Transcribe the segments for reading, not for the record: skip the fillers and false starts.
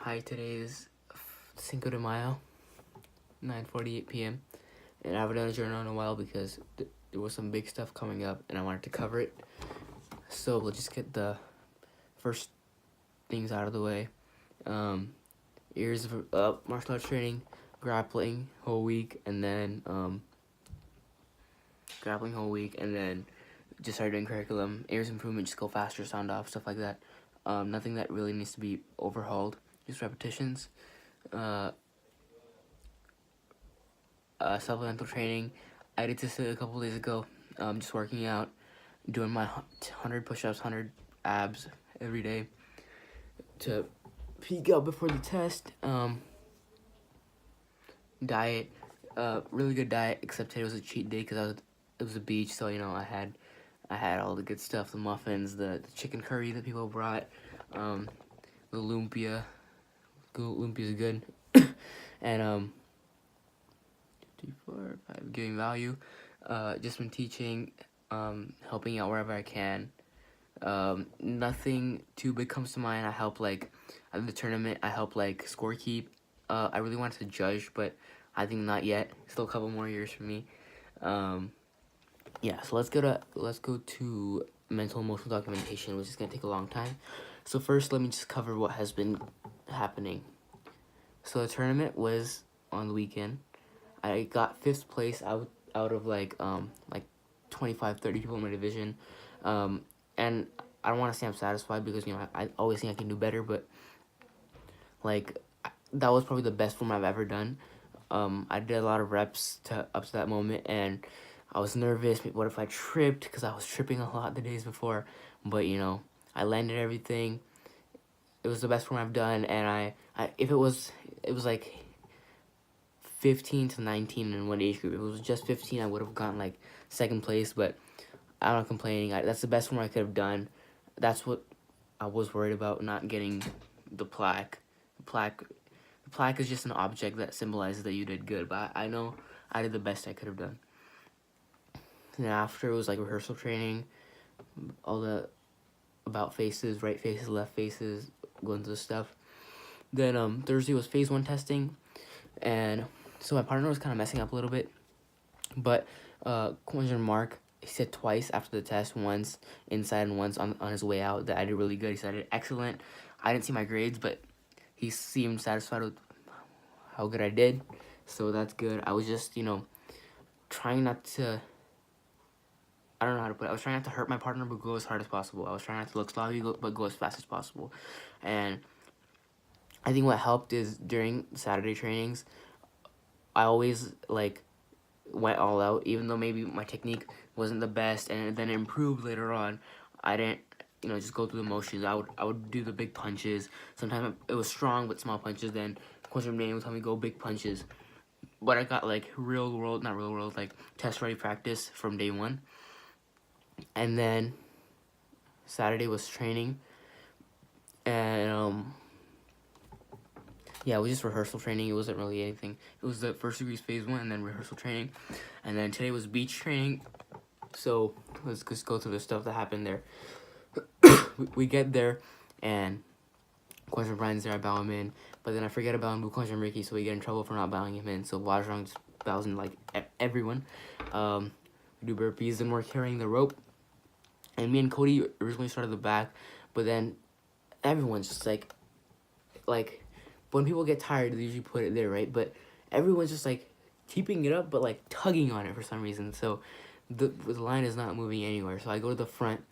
Hi, today is Cinco de Mayo, 9:48 p.m. And I haven't done a journal in a while because there was some big stuff coming up and I wanted to cover it. So we'll just get the first things out of the way. Years of martial arts training, grappling whole week, and then just started doing curriculum, ears improvement, just go faster, sound off, stuff like that. Nothing that really needs to be overhauled, just repetitions. Supplemental training. I did this a couple days ago. Just working out, doing my 100 push-ups, 100 abs every day to peak out before the test. Diet, really good diet. Except today was a cheat day because it was a beach, so I had all the good stuff: the muffins, the chicken curry that people brought, the lumpia. Lumpia's good, and 2, 4, 5, giving value. Just been teaching, helping out wherever I can. Nothing too big comes to mind. I help at the tournament. I help score keep. I really wanted to judge, but I think not yet. Still a couple more years for me. Yeah. So let's go to mental emotional documentation, which is gonna take a long time. So first, let me just cover what has been happening. So the tournament was on the weekend. I got 5th place out of 25, 30 people in my division. And I don't want to say I'm satisfied because, I always think I can do better, but that was probably the best form I've ever done. I did a lot of reps up to that moment, and I was nervous. What if I tripped? Because I was tripping a lot the days before, but I landed everything. It was the best form I've done, and if it was 15 to 19 in one age group. If it was just 15, I would have gotten 2nd place, but I'm not complaining. That's the best form I could have done. That's what I was worried about, not getting the plaque. The plaque is just an object that symbolizes that you did good, but I know I did the best I could have done. And after, it was rehearsal training, about faces, right faces, left faces, going through the stuff. Then Thursday was phase 1 testing, and so my partner was kind of messing up a little bit, but Coinzer Mark, he said twice after the test, once inside and once on his way out, that I did really good. He said I did excellent. I didn't see my grades, but he seemed satisfied with how good I did, so that's good. I was just, trying not to, I don't know how to put it. I was trying not to hurt my partner, but go as hard as possible. I was trying not to look sloppy, but go as fast as possible. And I think what helped is during Saturday trainings, I always went all out, even though maybe my technique wasn't the best, and then it improved later on. I didn't just go through the motions. I would do the big punches. Sometimes it was strong but small punches. Then Coach Dane would tell me go big punches, but I got not real world, test ready practice from day 1. And then Saturday was training, and yeah, it was just rehearsal training. It wasn't really anything. It was the first degrees phase 1 and then rehearsal training. And then today was beach training. So let's just go through the stuff that happened there. we get there, and Quentin Brian's there, I bow him in. But then I forget about Quentin Ricky, so we get in trouble for not bowing him in. So Wajrong just bows in everyone. We do burpees, then we're carrying the rope. And me and Cody originally started the back, but then everyone's just when people get tired, they usually put it there, right? But everyone's just keeping it up, but tugging on it for some reason. So the line is not moving anywhere. So I go to the front,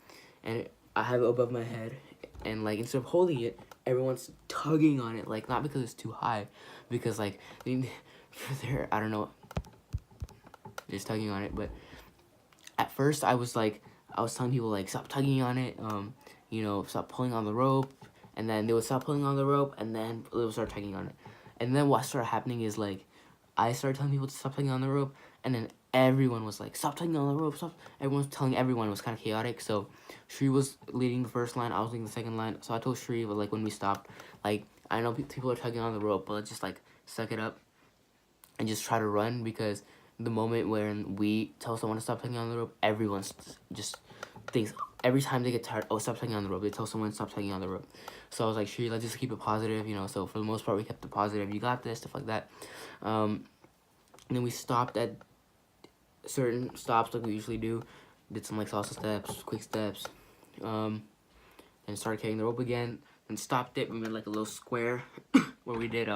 and I have it above my head, and instead of holding it, everyone's tugging on it, not because it's too high, because I don't know, just tugging on it. But at first I was telling people stop tugging on it, stop pulling on the rope. And then they would stop pulling on the rope, and then they would start tugging on it. And then what started happening is, I started telling people to stop tugging on the rope, and then everyone was stop tugging on the rope, stop. Everyone was telling everyone. It was kind of chaotic. So Shri was leading the first line, I was leading the second line. So I told Shri, but when we stopped, I know people are tugging on the rope, but let's just, suck it up and just try to run, because the moment when we tell someone to stop tugging on the rope, everyone's just things. Every time they get tired, oh, stop tugging on the rope. They tell someone stop tugging on the rope. So I was like, sure, let's just keep it positive, you know. So for the most part, we kept it positive. You got this, stuff like that. And then we stopped at certain stops like we usually do. Did some like salsa steps, quick steps. And started carrying the rope again. And stopped it. We made like a little square where we did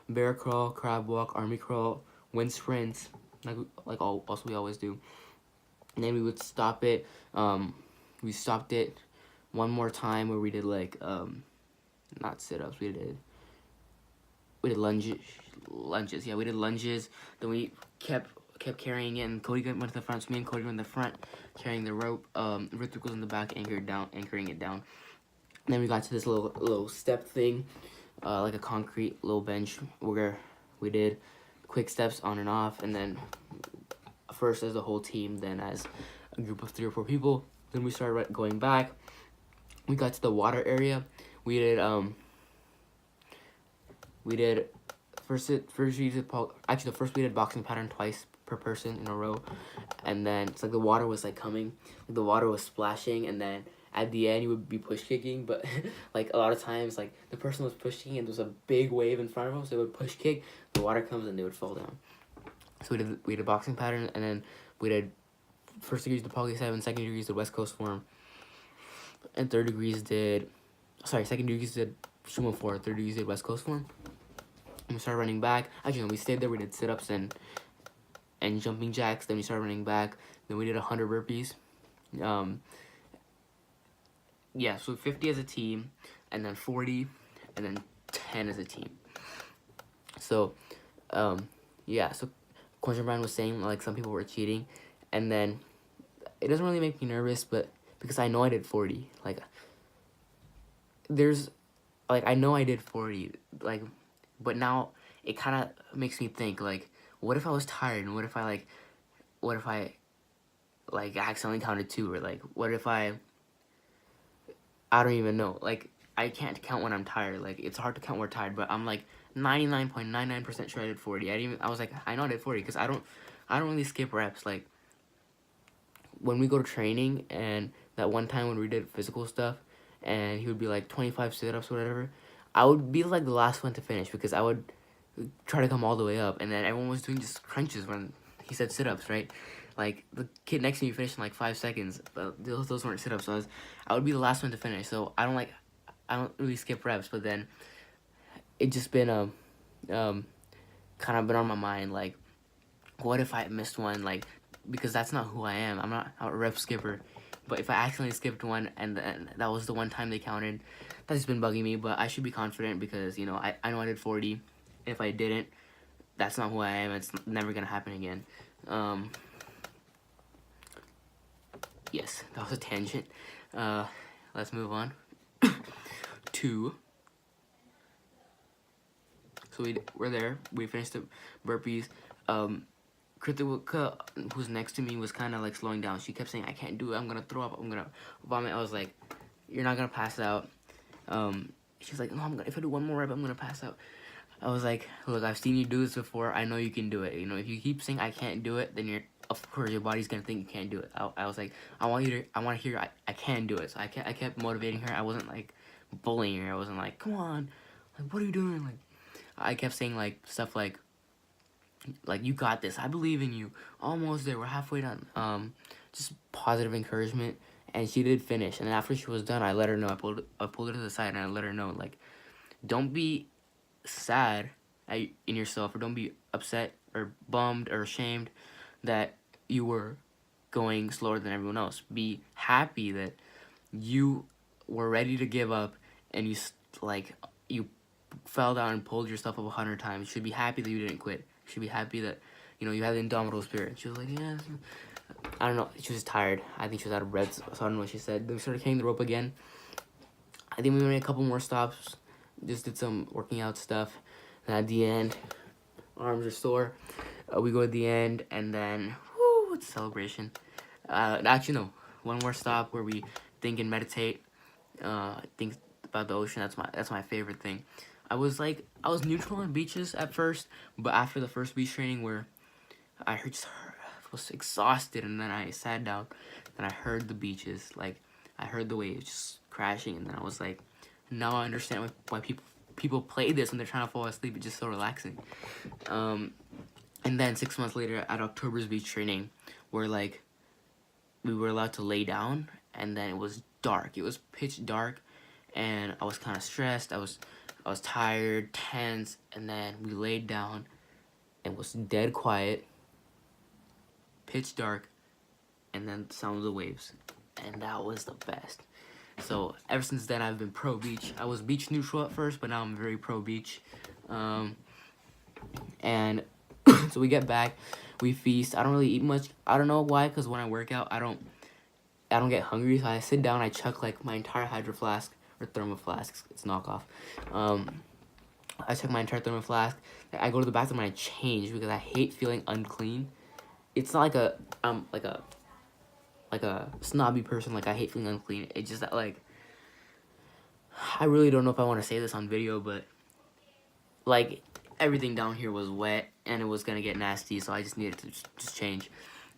bear crawl, crab walk, army crawl, wind sprints, also we always do. And then we would stop it. We stopped it one more time where we did like not sit-ups. We did lunges. Yeah, we did lunges. Then we kept carrying it, and Cody went to the front. So me and Cody went in the front, carrying the rope. Rick was in the back, anchoring it down. And then we got to this little step thing, like a concrete little bench where we did quick steps on and off, and then first as a whole team, then as a group of 3 or 4 people. Then we started going back. We got to the water area. We did first we did boxing pattern twice per person in a row, and then it's like the water was like coming, like the water was splashing, and then at the end you would be push kicking, but like a lot of times like the person was pushing and there was a big wave in front of them, so they would push kick, the water comes and they would fall down. So we did boxing pattern, and then we did first degrees the Poly 7, second degrees the West Coast form, and second degrees did Sumo 4, third degrees did West Coast form. And we started running back. Actually, no, we stayed there. We did sit-ups and jumping jacks. Then we started running back. Then we did 100 burpees. Yeah, so 50 as a team, and then 40, and then 10 as a team. So, yeah, so Coach Brian was saying, like, some people were cheating, and then it doesn't really make me nervous, but because I know I did 40, like, I know I did 40, like, but now it kind of makes me think, like, what if I was tired, and what if I accidentally counted 2, or, like, what if I don't even know, like, I can't count when I'm tired, like, it's hard to count when we're tired, but I'm, like, 99.99% sure I did 40, I was like, I know I did 40, because I don't really skip reps, like, when we go to training, and that one time when we did physical stuff, and he would be like 25 sit-ups or whatever, I would be like the last one to finish because I would try to come all the way up, and then everyone was doing just crunches when he said sit-ups, right? Like, the kid next to me finished in like 5 seconds, but those weren't sit-ups, so I would be the last one to finish, so I don't really skip reps, but then it just been kind of been on my mind, like, what if I missed one, like, because that's not who I am. I'm not a rep skipper. But if I accidentally skipped one and that was the one time they counted, that's just been bugging me. But I should be confident because, you know, I know I did 40. If I didn't, that's not who I am. It's never going to happen again. Yes, that was a tangent. Let's move on to... So we're there. We finished the burpees. Kritika, who's next to me, was kind of like slowing down. She kept saying, I can't do it, I'm gonna throw up, I'm gonna vomit. I was like, you're not gonna pass out. She's like, no, if I do one more rep, I'm gonna pass out. I was like, look, I've seen you do this before, I know you can do it. You know, if you keep saying I can't do it, then of course your body's gonna think you can't do it. I was like, I want to hear I can do it. So I kept motivating her. I wasn't like bullying her. I wasn't like, come on, like, what are you doing? Like, I kept saying like stuff like, you got this, I believe in you, almost there, we're halfway done. Just positive encouragement, and she did finish. And after she was done, I let her know. I pulled her to the side and I let her know, like, don't be sad in yourself, or don't be upset or bummed or ashamed that you were going slower than everyone else. Be happy that you were ready to give up, and you fell down and pulled yourself up 100 times. You should be happy that you didn't quit. You should be happy that, you know, you had the indomitable spirit. She was like, yeah. I don't know. She was tired. I think she was out of breath, so I don't know what she said. Then we started carrying the rope again. I think we made a couple more stops. Just did some working out stuff. And at the end, arms are sore. We go at the end, and then, whoo, it's a celebration. Actually, no. One more stop where we think and meditate. Think about the ocean. That's my favorite thing. I was neutral on beaches at first, but after the first beach training where I was exhausted, and then I sat down, and I heard the beaches, like I heard the waves just crashing, and then I was like, now I understand why people play this when they're trying to fall asleep. It's just so relaxing. And then 6 months later at October's beach training, where like we were allowed to lay down, and then it was dark. It was pitch dark, and I was kind of stressed. I was tired, tense, and then we laid down, and it was dead quiet, pitch dark, and then the sound of the waves, and that was the best. So ever since then, I've been pro beach. I was beach neutral at first, but now I'm very pro beach. And so we get back, we feast. I don't really eat much. I don't know why, because when I work out, I don't get hungry. So I sit down, I chuck like my entire Hydro Flask or Thermo Flask. It's knockoff. I check my entire Thermo Flask. I go to the bathroom and I change because I hate feeling unclean. It's not like a snobby person. Like I hate feeling unclean. It's just that like I really don't know if I want to say this on video, but like everything down here was wet and it was gonna get nasty, so I just needed to just change.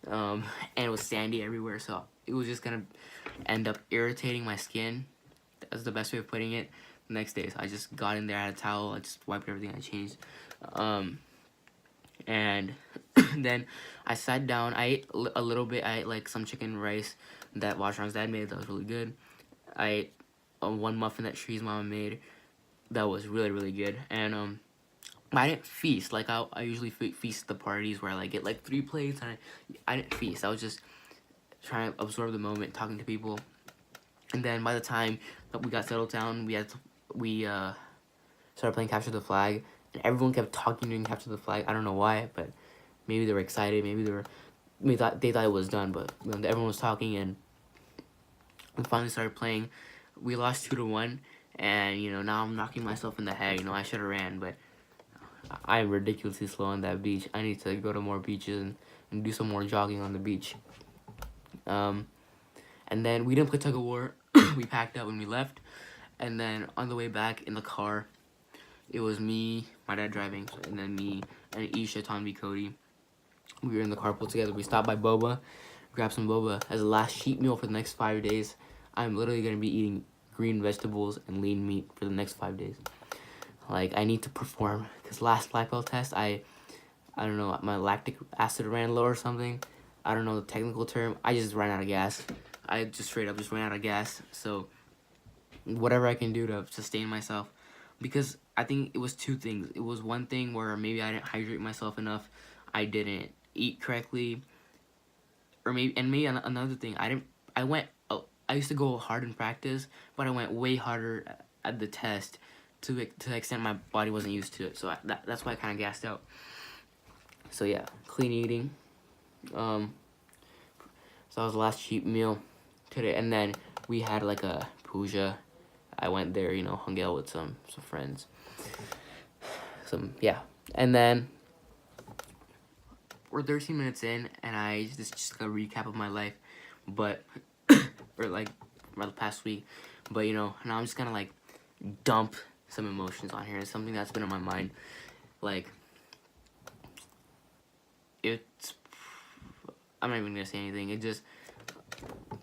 And it was sandy everywhere, so it was just gonna end up irritating my skin. That's the best way of putting it. The next day, so I just got in there, I had a towel, I just wiped everything, I changed. And then I sat down, I ate a little bit. I ate like some chicken rice that Washington's dad made, that was really good. I ate one muffin that Shree's mama made, that was really, really good. And I didn't feast, like I usually feast at the parties where I like get like 3 plates, and I didn't feast. I was just trying to absorb the moment, talking to people. And then by the time that we got settled down, we started playing Capture the Flag, and everyone kept talking during Capture the Flag. I don't know why, but maybe they were excited, maybe they thought it was done, but everyone was talking, and we finally started playing. We lost 2-1, and now I'm knocking myself in the head. I should have ran, but I'm ridiculously slow on that beach. I need to go to more beaches and do some more jogging on the beach. And then we didn't play tug of war. We packed up when we left, and then on the way back in the car, it was me, my dad driving, and then me and Isha, Tommy, Cody. We were in the carpool together. We stopped by Boba, grabbed some boba as a last cheat meal for the next 5 days. I'm literally gonna be eating green vegetables and lean meat for the next 5 days. Like, I need to perform, because last black belt test, I don't know, my lactic acid ran low or something. I don't know the technical term. I just ran out of gas. I just straight up just ran out of gas. So whatever I can do to sustain myself, because I think it was 2 things. It was one thing where maybe I didn't hydrate myself enough. I didn't eat correctly, or maybe another thing. I used to go hard in practice, but I went way harder at the test to the extent my body wasn't used to it. So that's why I kind of gassed out. So yeah, clean eating. So that was the last cheap meal today, and then we had like a puja. I went there, hung out with some friends. And then we're 13 minutes in, and I just a recap of my life, but or like the past week, but now I'm just gonna like dump some emotions on here. It's something that's been on my mind. Like, I'm not even gonna say anything. It just,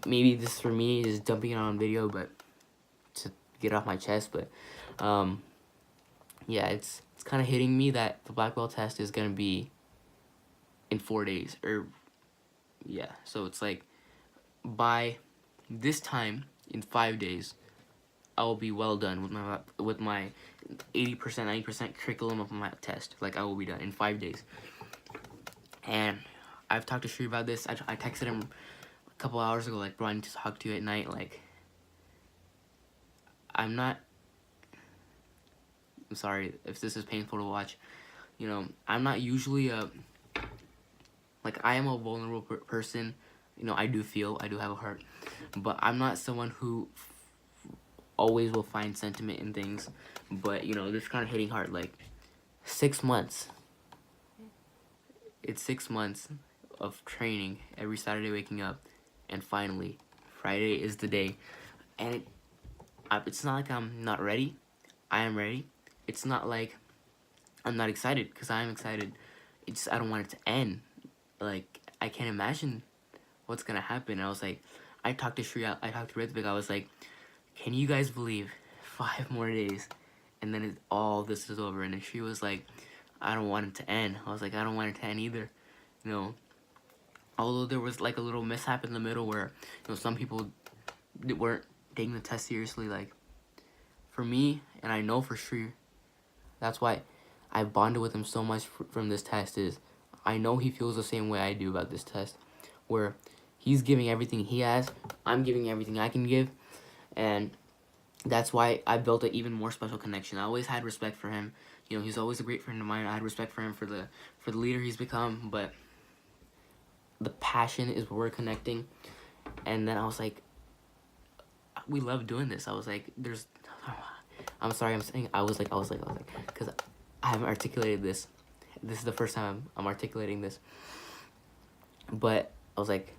maybe this for me is dumping it on video, but to get off my chest. But yeah, it's kind of hitting me that the black belt test is gonna be in 4 days, or yeah. So it's like by this time in 5 days, I will be well done with my 80%, 90% curriculum of my test. Like, I will be done in 5 days. And I've talked to Shree about this. I texted him a couple hours ago, like, bro, I need to talk to you at night. Like, I'm sorry if this is painful to watch. I'm not usually I am a vulnerable person. I do have a heart, but I'm not someone who always will find sentiment in things. But this kind of hitting hard. Like, 6 months. It's 6 months of training every Saturday, waking up, and finally Friday is the day. And it's not like I'm not ready. I am ready. It's not like I'm not excited, because I am excited. I don't want it to end. Like, I can't imagine what's gonna happen. And I was like, I talked to Shri, I talked to Ritvik, I was like, can you guys believe 5 more days and then all this is over? And then she was like, I don't want it to end. I was like, I don't want it to end either. You know, although there was like a little mishap in the middle where, you know, some people weren't taking the test seriously. Like, for me, and I know for sure, that's why I bonded with him so much from this test, is I know he feels the same way I do about this test, where he's giving everything he has, I'm giving everything I can give, and that's why I built an even more special connection. I always had respect for him. You know, he's always a great friend of mine. I had respect for him for the leader he's become, but the passion is where we're connecting. And then I was like, we love doing this. I was like, I'm sorry, I'm saying I was like, because I haven't articulated this. This is the first time I'm articulating this. But I was like,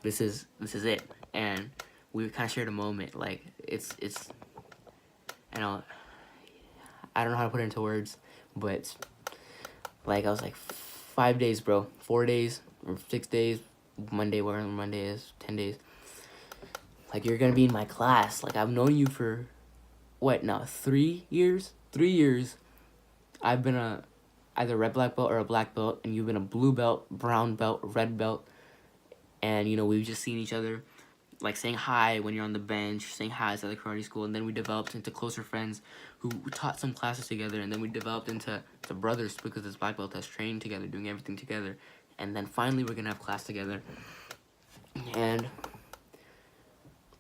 this is it. And we kind of shared a moment. Like, it's, and I don't know how to put it into words, but like, I was like, 5 days, bro, 4 days or 6 days, Monday, whatever Monday is, 10 days. Like, you're gonna be in my class. Like, I've known you for, what now, 3 years? 3 years. I've been either red black belt or a black belt, and you've been a blue belt, brown belt, red belt, and, you know, we've just seen each other, like, saying hi when you're on the bench, saying hi at the karate school, and then we developed into closer friends who taught some classes together, and then we developed into brothers because this black belt has trained together, doing everything together, and then finally we're gonna have class together. And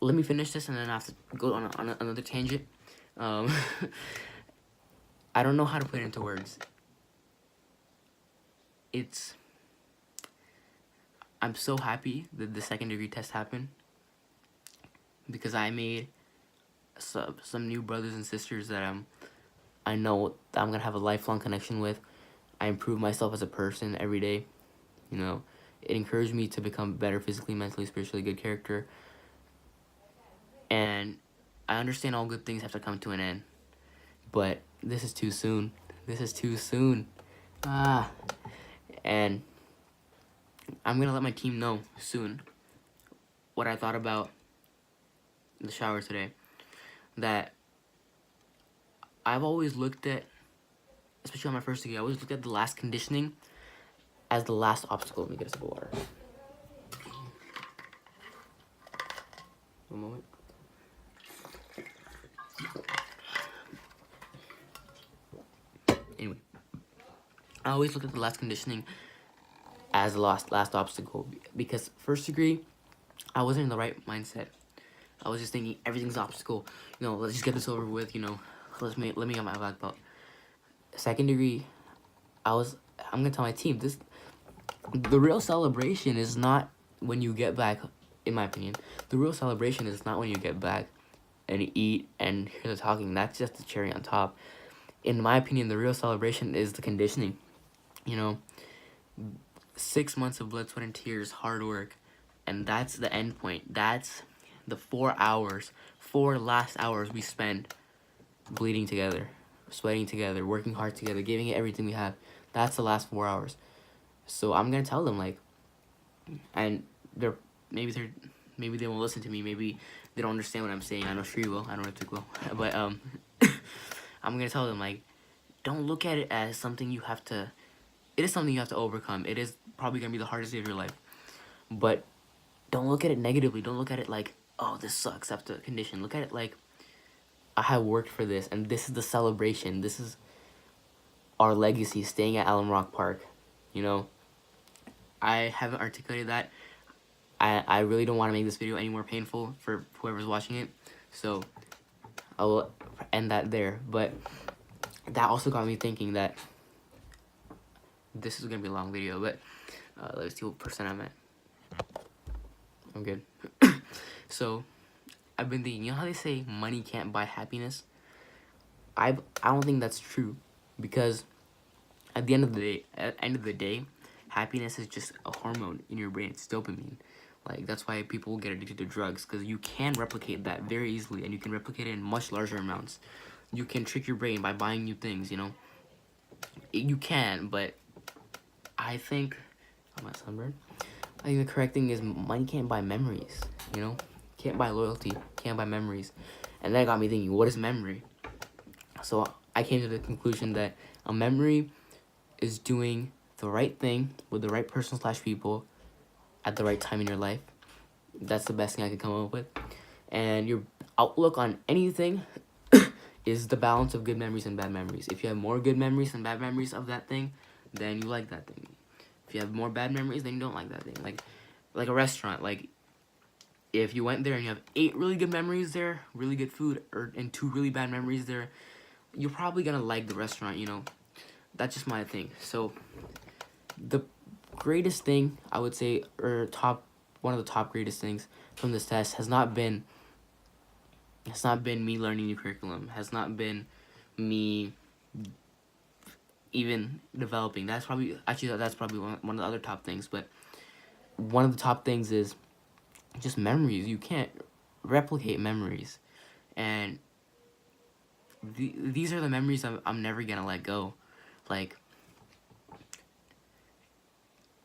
let me finish this, and then I have to go on another tangent. I don't know how to put it into words. I'm so happy that the second degree test happened, because I made some new brothers and sisters that I know that I'm gonna have a lifelong connection with. I improved myself as a person every day. You know, it encouraged me to become better physically, mentally, spiritually, good character. And I understand all good things have to come to an end, but this is too soon. This is too soon. And I'm gonna let my team know soon what I thought about the shower today. That I've always looked at, especially on my first degree, I always looked at the last conditioning as the last obstacle. Let me get a sip of water. One moment. Anyway, I always looked at the last conditioning as the last obstacle, because first degree, I wasn't in the right mindset. I was just thinking everything's an obstacle. You know, let's just get this over with. You know, let me get my black belt. Second degree, I'm gonna tell my team this. The real celebration is not when you get back. In my opinion, the real celebration is not when you get back and eat and hear the talking. That's just the cherry on top. In my opinion, the real celebration is the conditioning. You know, 6 months of blood, sweat, and tears, hard work, and that's the end point. That's the 4 last hours we spend bleeding together, sweating together, working hard together, giving it everything we have. That's the last 4 hours. So I'm gonna tell them, like, and maybe they won't listen to me. Maybe they don't understand what I'm saying. I know Shri will. I don't know if Tik will. But I'm gonna tell them, like, don't look at it as something you have to. It is something you have to overcome. It is probably gonna be the hardest day of your life. But don't look at it negatively. Don't look at it like, oh, this sucks, I have to condition. Look at it like, I have worked for this, and this is the celebration. This is our legacy, staying at Allen Rock Park. You know, I haven't articulated that. I really don't want to make this video any more painful for whoever's watching it. So I will end that there. But that also got me thinking that this is going to be a long video. But let's see what percent I'm at. I'm good. So I've been thinking, you know how they say money can't buy happiness? I don't think that's true, because at the end of the day, happiness is just a hormone in your brain. It's dopamine. Like, that's why people get addicted to drugs, because you can replicate that very easily, and you can replicate it in much larger amounts. You can trick your brain by buying new things, you know? You can, but I think... I'm at sunburn. I think the correct thing is money can't buy memories, you know? Can't buy loyalty, can't buy memories. And that got me thinking, what is memory? So I came to the conclusion that a memory is doing the right thing with the right person slash people at the right time in your life. That's the best thing I could come up with. And your outlook on anything is the balance of good memories and bad memories. If you have more good memories and bad memories of that thing, then you like that thing. If you have more bad memories, then you don't like that thing. Like a restaurant. Like, if you went there and you have 8 really good memories there, really good food, and 2 really bad memories there, you're probably gonna like the restaurant, you know? That's just my thing. So, the greatest thing, I would say, or one of the top greatest things from this test has not been me learning new curriculum, has not been me even developing. That's probably one of the other top things, but one of the top things is just memories. You can't replicate memories, and these are the memories I'm never gonna let go. Like,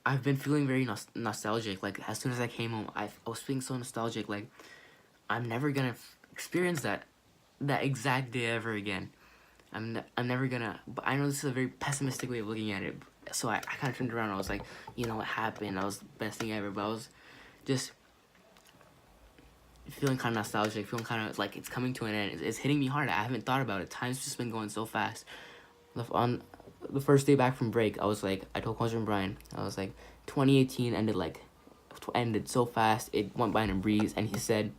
I've been feeling very nostalgic. Like, as soon as I came home, I was feeling so nostalgic. Like, I'm never gonna experience that exact day ever again. I'm never gonna. But I know this is a very pessimistic way of looking at it. So I kind of turned around. And I was like, you know what happened? That was the best thing ever. But I was just feeling kind of nostalgic, feeling kind of like it's coming to an end. It's hitting me hard. I haven't thought about it. Time's just been going so fast. On the first day back from break, I was like, I told Coach Brian, I was like, 2018 ended so fast. It went by in a breeze. And he said,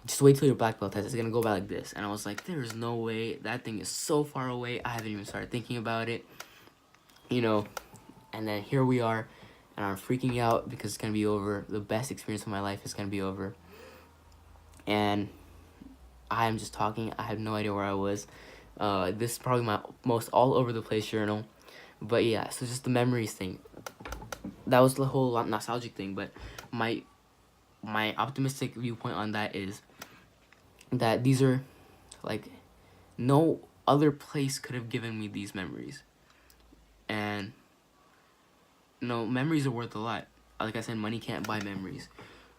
just wait till your black belt test. It's gonna go by like this. And I was like, there's no way. That thing is so far away. I haven't even started thinking about it. You know, and then here we are, and I'm freaking out because it's gonna be over. The best experience of my life is gonna be over. And I am just talking. I have no idea where I was. This is probably my most all over the place journal. But yeah, so just the memories thing. That was the whole nostalgic thing. But my optimistic viewpoint on that is that these are, like, no other place could have given me these memories. And no, memories are worth a lot. Like I said, money can't buy memories.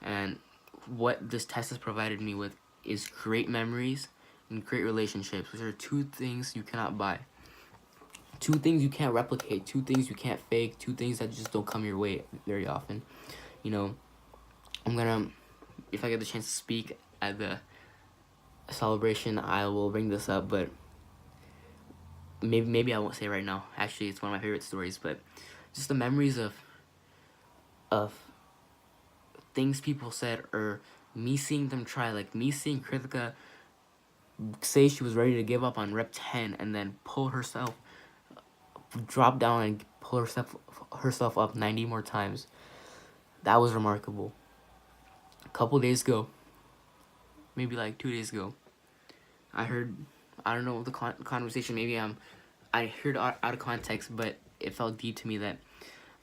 And what this test has provided me with is great memories and great relationships, which are 2 things you cannot buy. 2 things you can't replicate, 2 things you can't fake, 2 things that just don't come your way very often. You know, I'm gonna, if I get the chance to speak at the celebration, I will bring this up, but maybe I won't say it right now. Actually, it's one of my favorite stories, but just the memories of things people said, or me seeing them try, like me seeing Kritika say she was ready to give up on rep 10 and then drop down and pull herself up 90 more times. That was remarkable. A couple days ago, maybe like 2 days ago, I don't know the conversation, maybe I heard out of context, but it felt deep to me that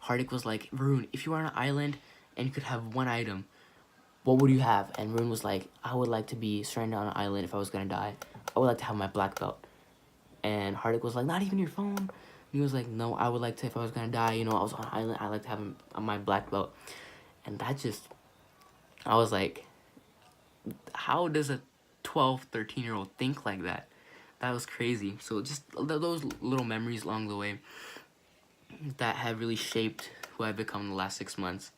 Hardik was like, Varun, if you were on an island and you could have one item, what would you have? And Varun was like, I would like to be stranded on an island if I was gonna die. I would like to have my black belt. And Hardik was like, not even your phone? And he was like, no, I would like to, if I was gonna die, you know, I was on an island, I'd like to have my black belt. And that just, I was like, how does a 12, 13-year-old think like that? That was crazy. So just those little memories along the way that have really shaped who I've become in the last 6 months.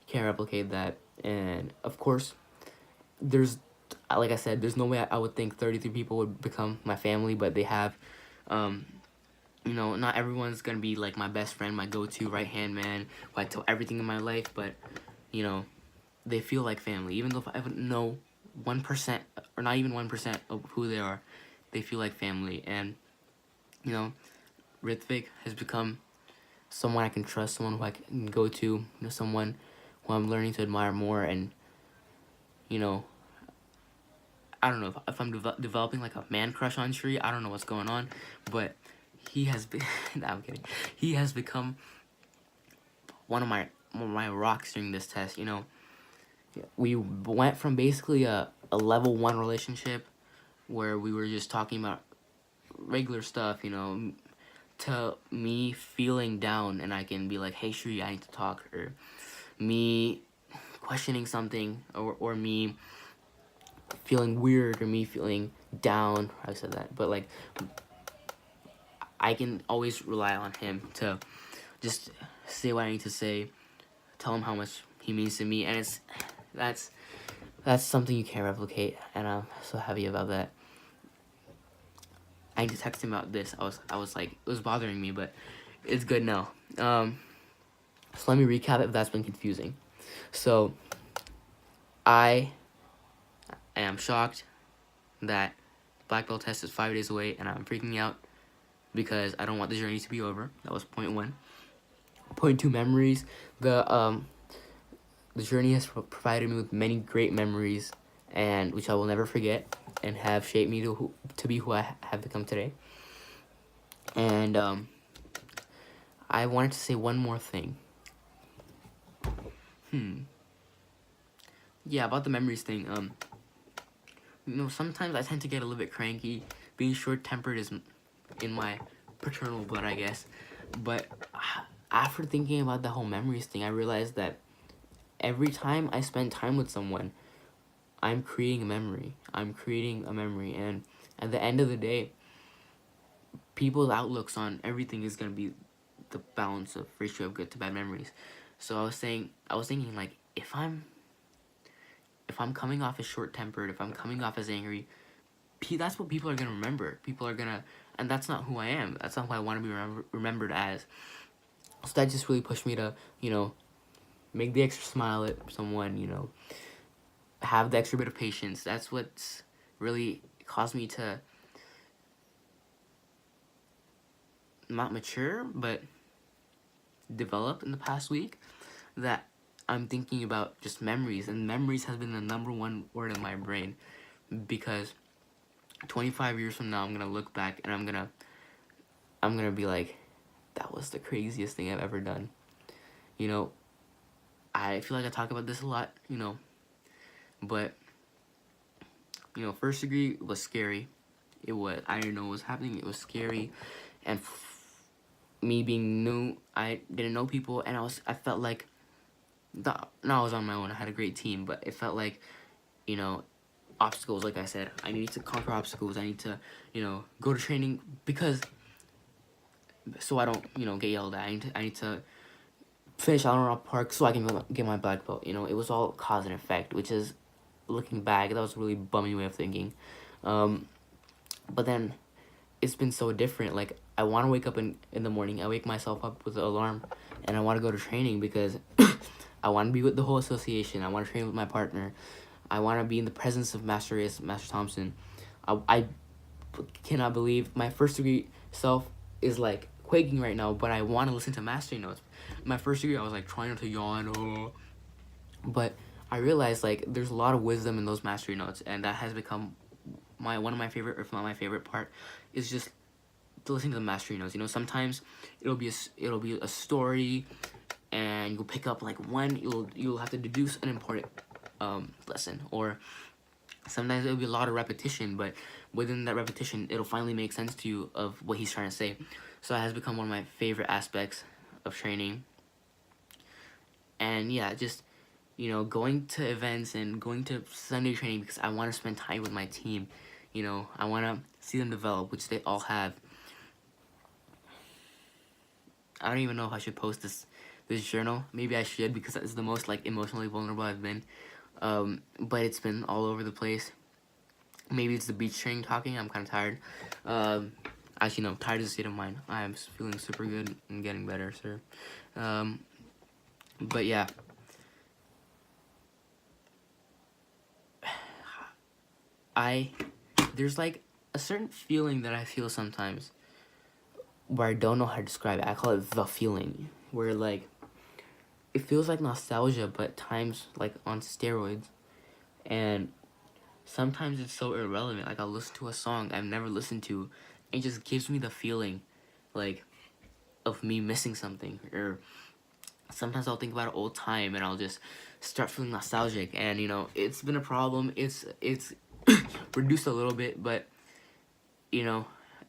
Can't replicate that. And of course, like I said, there's no way I would think 33 people would become my family, but they have. You know, not everyone's gonna be like my best friend, my go-to right-hand man, who I tell everything in my life, but, you know, they feel like family. Even though if I would know 1%, or not even 1% of who they are, they feel like family. And, you know, Ritvik has become someone I can trust, someone who I can go to, you know, someone who I'm learning to admire more. And, you know, I don't know if I'm developing like a man crush on Shri. I don't know what's going on, but he has been. Nah, I'm kidding. He has become one of my rocks during this test. You know, we went from basically a level 1 relationship where we were just talking about regular stuff, you know, to me feeling down, and I can be like, hey Shri, I need to talk, or me questioning something, or me feeling weird, or me feeling down. I said that, but like I can always rely on him to just say what I need to say, tell him how much he means to me, and that's something you can't replicate, and I'm so happy about that. I need to text him about this. I was like, it was bothering me, but it's good now. So let me recap if that's been confusing. So I am shocked that black belt test is 5 days away, and I'm freaking out because I don't want the journey to be over. That was point one. Point two, memories. The journey has provided me with many great memories, and which I will never forget, and have shaped me to be who I have become today. And I wanted to say one more thing. Yeah, about the memories thing. Sometimes I tend to get a little bit cranky. Being short-tempered is in my paternal blood, I guess. But after thinking about the whole memories thing, I realized that every time I spend time with someone, I'm creating a memory. And at the end of the day, people's outlooks on everything is gonna be the balance of ratio of good to bad memories. So I was thinking, like, if I'm coming off as short-tempered, if I'm coming off as angry, that's what people are gonna remember. And that's not who I am. That's not who I want to be remembered as. So that just really pushed me to, make the extra smile at someone, have the extra bit of patience. That's what's really caused me to not mature, but develop in the past week. That I'm thinking about just memories, and memories has been the number one word in my brain, because 25 years from now, I'm gonna look back and I'm gonna be like, that was the craziest thing I've ever done. I feel like I talk about this a lot, but first degree was scary. I didn't know what was happening. It was scary, and me being new, I didn't know people, and I felt like I was on my own. I had a great team, but it felt like, obstacles. Like I said, I need to conquer obstacles. I need to, go to training so I don't, get yelled at. I need to finish Allen Rock Park so I can get my black belt. It was all cause and effect, which is, looking back, that was a really bummy way of thinking. But then it's been so different. Like, I want to wake up in the morning. I wake myself up with the alarm, and I want to go to training because I want to be with the whole association. I want to train with my partner. I want to be in the presence of Master Reyes, Master Thompson. I cannot believe my first degree self is like quaking right now, but I want to listen to mastery notes. My first degree, I was like trying not to yawn, but I realized like there's a lot of wisdom in those mastery notes, and that has become one of my favorite, or if not my favorite part, is just to listen to the mastery notes. Sometimes it'll be a story, and you'll pick up like one. You'll have to deduce an important lesson, or sometimes it'll be a lot of repetition, but within that repetition, it'll finally make sense to you of what he's trying to say. So that has become one of my favorite aspects of training. And yeah, just, going to events and going to Sunday training because I want to spend time with my team. I want to see them develop, which they all have. I don't even know if I should post this journal. Maybe I should, because it's the most like emotionally vulnerable I've been. But it's been all over the place. Maybe it's the beach training talking. I'm kind of tired. Actually, no, tired is a state of mind. I'm feeling super good and getting better, sir. But yeah. There's like a certain feeling that I feel sometimes where I don't know how to describe it. I call it the feeling, where like it feels like nostalgia, but times like on steroids. And sometimes it's so irrelevant. Like, I'll listen to a song I've never listened to, and it just gives me the feeling like of me missing something. Or sometimes I'll think about an old time and I'll just start feeling nostalgic. And it's been a problem. It's reduced a little bit, but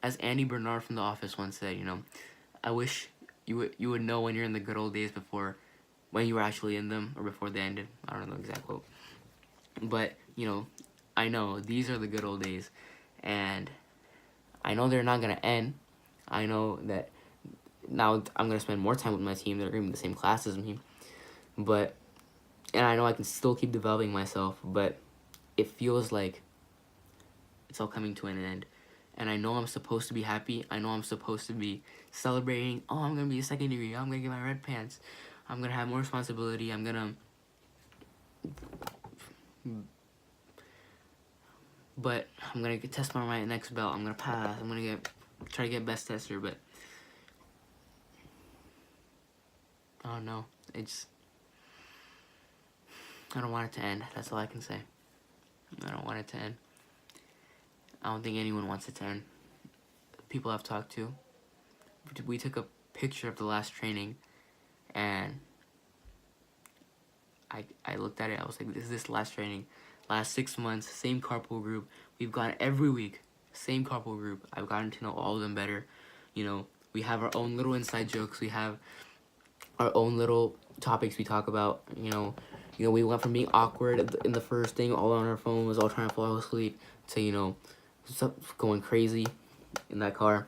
as Andy Bernard from The Office once said, I wish you would know when you're in the good old days before when you were actually in them, or before they ended. I don't know the exact quote. But, I know these are the good old days, and I know they're not going to end. I know that now I'm going to spend more time with my team. They're going to be in the same class as me. And I know I can still keep developing myself, but it feels like it's all coming to an end. And I know I'm supposed to be happy. I know I'm supposed to be celebrating. Oh, I'm going to be a second degree. I'm going to get my red pants. I'm going to have more responsibility. I'm going to... But I'm going to test my next belt. I'm going to pass. I'm going to try to get best tester, but... Oh, no. I don't want it to end. That's all I can say. I don't want it to end. I don't think anyone wants it to end. People I've talked to, we took a picture of the last training, and I looked at it. I was like, this is this last training. Last 6 months, same carpool group. We've gone every week. Same carpool group. I've gotten to know all of them better. We have our own little inside jokes. We have our own little topics we talk about. We went from being awkward in the first thing, all on our phones, all trying to fall asleep, to, going crazy in that car.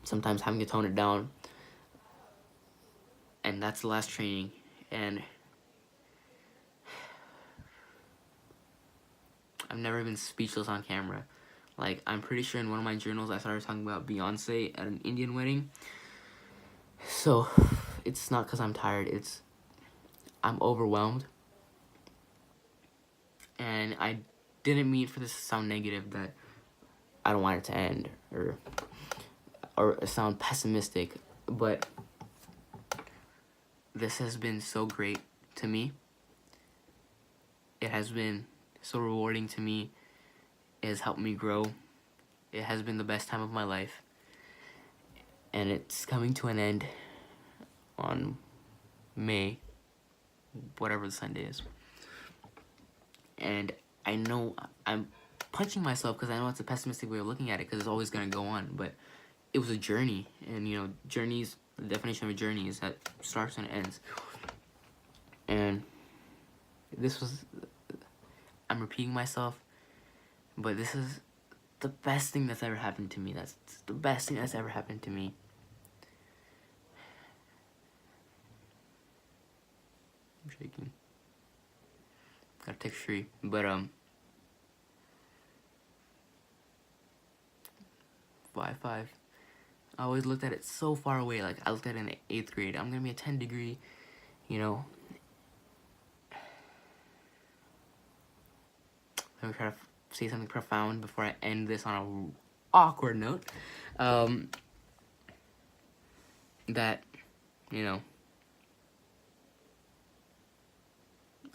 Sometimes having to tone it down. And that's the last training. And I've never been speechless on camera. Like, I'm pretty sure in one of my journals I started talking about Beyonce at an Indian wedding. So, it's not because I'm tired. I'm overwhelmed. And I didn't mean for this to sound negative, that I don't want it to end, or sound pessimistic. But this has been so great to me. It has been so rewarding to me. It has helped me grow. It has been the best time of my life. And it's coming to an end on May, whatever the Sunday is. And I know I'm punching myself because I know it's a pessimistic way of looking at it, because it's always going to go on. But it was a journey. And, journeys, the definition of a journey is that it starts and ends. And I'm repeating myself, but this is the best thing that's ever happened to me. That's the best thing that's ever happened to me. I'm shaking. Gotta text Shri. But, 5. I always looked at it so far away. Like, I looked at it in the 8th grade. I'm gonna be a 10 degree, Let me try to say something profound before I end this on a awkward note. That, I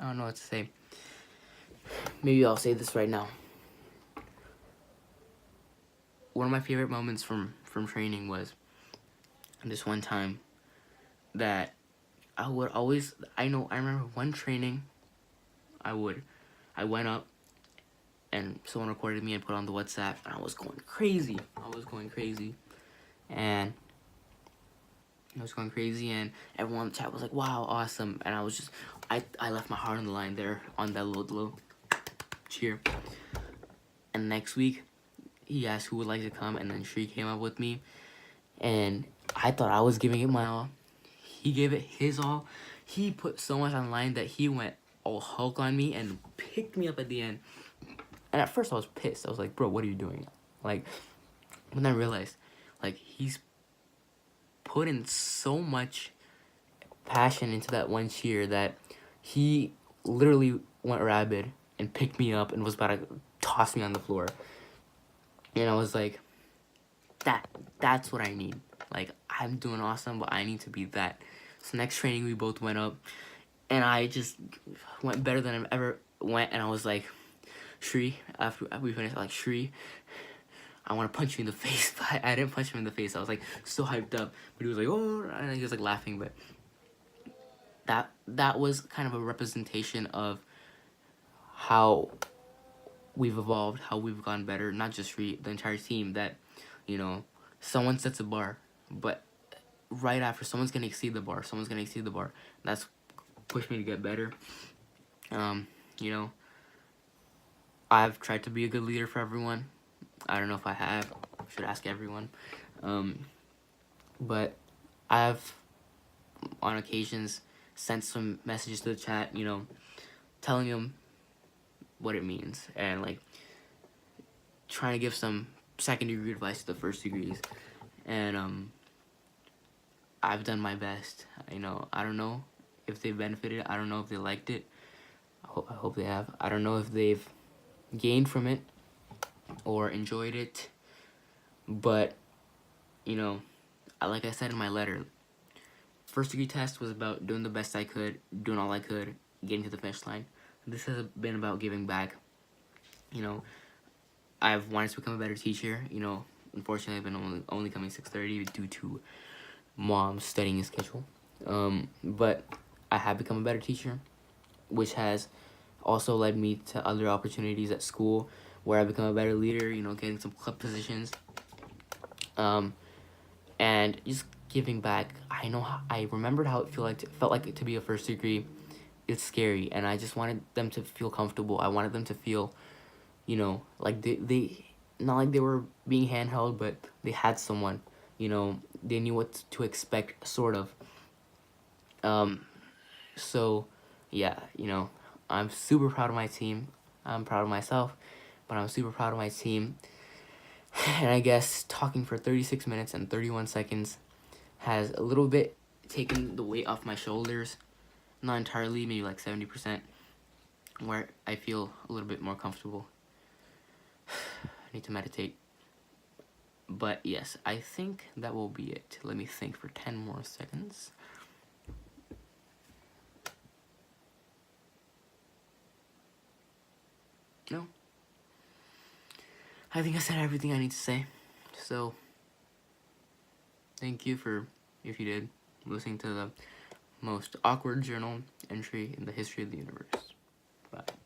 don't know what to say. Maybe I'll say this right now. One of my favorite moments from training was this one time that I remember one training, I went up and someone recorded me and put it on the WhatsApp, and I was going crazy. And everyone in the chat was like, wow, awesome. And I was just, I left my heart on the line there on that little cheer. And next week, he asked who would like to come, and then Shri came up with me. And I thought I was giving it my all. He gave it his all. He put so much on the line that he went all Hulk on me and picked me up at the end. And at first I was pissed. I was like, bro, what are you doing? Like, but then I realized, like, he's put in so much passion into that one cheer that he literally went rabid and picked me up and was about to toss me on the floor. And I was like, that's what I need. Like, I'm doing awesome, but I need to be that. So next training, we both went up, and I just went better than I ever went. And I was like, Shri, after we finished, like, Shri, I want to punch you in the face. But I didn't punch him in the face. I was like so hyped up, but he was like, oh, and he was like laughing. But that was kind of a representation of how we've evolved, how we've gone better. Not just Shri, the entire team. That you know, someone sets a bar, but right after someone's gonna exceed the bar, that's pushed me to get better. You know, I've tried to be a good leader for everyone. I don't know if I have. Should ask everyone. But I've on occasions sent some messages to the chat, you know, telling them what it means, and like trying to give some second degree advice to the first degrees. And I've done my best. You know, I don't know if they benefited. I don't know if they liked it. I hope they have. I don't know if they've gained from it or enjoyed it. But, you know, like I said in my letter, first degree test was about doing the best I could, doing all I could, getting to the finish line. This has been about giving back. You know, I've wanted to become a better teacher. You know, unfortunately, I've been only coming 6:30 due to mom's studying schedule. But I have become a better teacher, which has also led me to other opportunities at school where I become a better leader, you know, getting some club positions. And just giving back. I remembered how it felt like it to be a first degree. It's scary, and I just wanted them to feel comfortable. I wanted them to feel, you know, like they not like they were being handheld, but they had someone, you know, they knew what to expect, sort of. So yeah, you know, I'm super proud of my team. I'm proud of myself, but I'm super proud of my team. And I guess talking for 36 minutes and 31 seconds has a little bit taken the weight off my shoulders. Not entirely, maybe like 70%, where I feel a little bit more comfortable. I need to meditate. But yes, I think that will be it. Let me think for 10 more seconds. No. I think I said everything I need to say. So, thank you for, if you did, listening to the most awkward journal entry in the history of the universe. Bye.